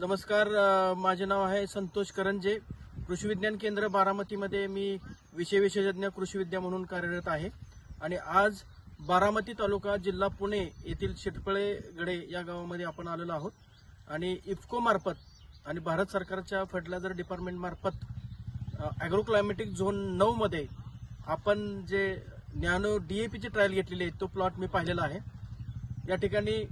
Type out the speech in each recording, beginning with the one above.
नमस्कार. माझे नाव आहे संतोष करंजे. कृषी विज्ञान केंद्र बारामतीमध्ये मी विषय विशेषज्ञ कृषी विद्या म्हणून कार्यरत आहे आणि आज बारामती तालुका जिल्हा पुणे येथील शेटपळेगडे या गावामध्ये आपण आलेलो आहोत आणि इफ्को मार्फत आणि भारत सरकारच्या फर्टिलायझर डिपार्टमेंट मार्फत ॲग्रो क्लायमॅटिक झोन 9 मध्ये आपण जे नॅनो डीएपीची ट्रायल घेतलेली आहे तो प्लॉट मी पाहिलेला आहे. या ठिकाणी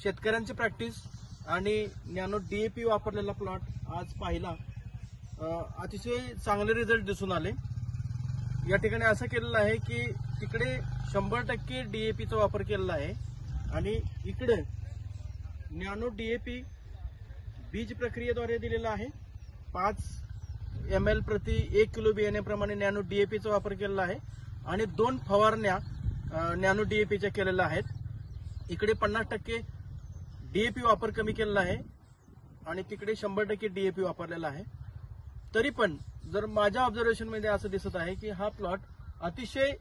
शेतकऱ्यांची प्रॅक्टिस आणि नॅनो डीएपी वापरलेला प्लॉट आज पाहिला. अतिशय चांगले रिझल्ट दिसून आले. या ठिकाणी असं केलेलं आहे की तिकडे 100% डीएपीचा वापर केलेला आहे आणि इकडे नॅनो डीएपी बीज प्रक्रियेद्वारे दिलेला आहे. 5 ml प्रति 1 किलो बियाण्याप्रमाणे नॅनो डीएपीचा वापर केलेला आहे आणि 2 फवारण्या नॅनो डीएपीच्या केलेल्या आहेत. इकडे 50% डीएपी वापर कमी केलेला आहे आणि तिकडे 100% डीएपी वापरलेला आहे. तरी पण जर माझ्या ऑब्झर्वेशन मध्ये असं दिसत आहे की हा प्लॉट अतिशय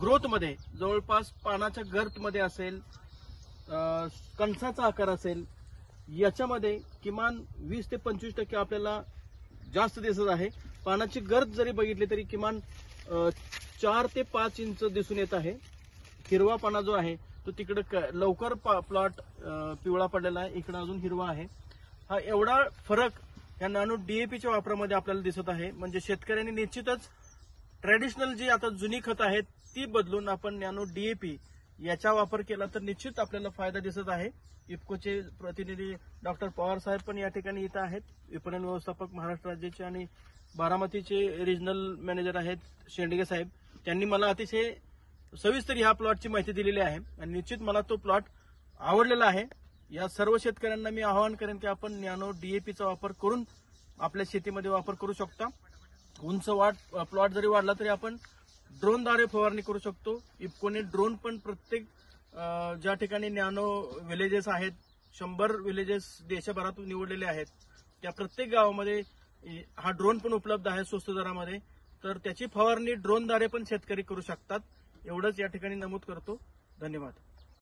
ग्रोथ मध्ये जवळपास पानाच्या गर्थ मध्ये असेल, कणसाचा आकार असेल, याच्यामध्ये किमान 20 ते 25% आपल्याला जास्त दिसत आहे. पानाची गर्थ जरी बघितली तरी किमान 4 ते 5 इंच दिसून येत आहे. हिरवा पाना जो आहे तो तिकडे लवकर प्लॉट पिवळा पडलेला आहे, इकडे अजून हिरवा आहे. हा एवढा फरक या नॅनो डीएपीच्या वापरामध्ये आपल्याला दिसत आहे. म्हणजे शेतकऱ्यांनी निश्चितच ट्रॅडिशनल जी आता जुनी खत आहेत ती बदलून आपण नॅनो डीएपी याचा वापर केला तर निश्चित आपल्याला फायदा दिसत आहे. इफ्कोचे प्रतिनिधी डॉक्टर पवार साहेब पण या ठिकाणी इथं आहेत. विपणन व्यवस्थापक महाराष्ट्र राज्याचे आणि बारामतीचे रिजनल मॅनेजर आहेत शेंडगे साहेब. त्यांनी मला अतिशय सविस्तर ह्या प्लॉटची माहिती दिलेली आहे आणि निश्चित मला तो प्लॉट आवडलेला आहे. या सर्व शेतकऱ्यांना मी आवाहन करेन की आपण नॅनो डीएपीचा वापर करून आपल्या शेतीमध्ये वापर करू शकता. उंच प्लॉट जरी वाढला तरी आपण ड्रोनद्वारे फवारणी करू शकतो. इफ्कोने ड्रोन पण प्रत्येक ज्या ठिकाणी नॅनो विलेजेस आहेत, 100 विलेजेस देशभरातून निवडलेले आहेत, त्या प्रत्येक गावामध्ये हा ड्रोन पण उपलब्ध आहे स्वस्त दरामध्ये. तर त्याची फवारणी ड्रोनद्वारे पण शेतकरी करू शकतात. एवढंच या ठिकाणी नमूद करतो. धन्यवाद.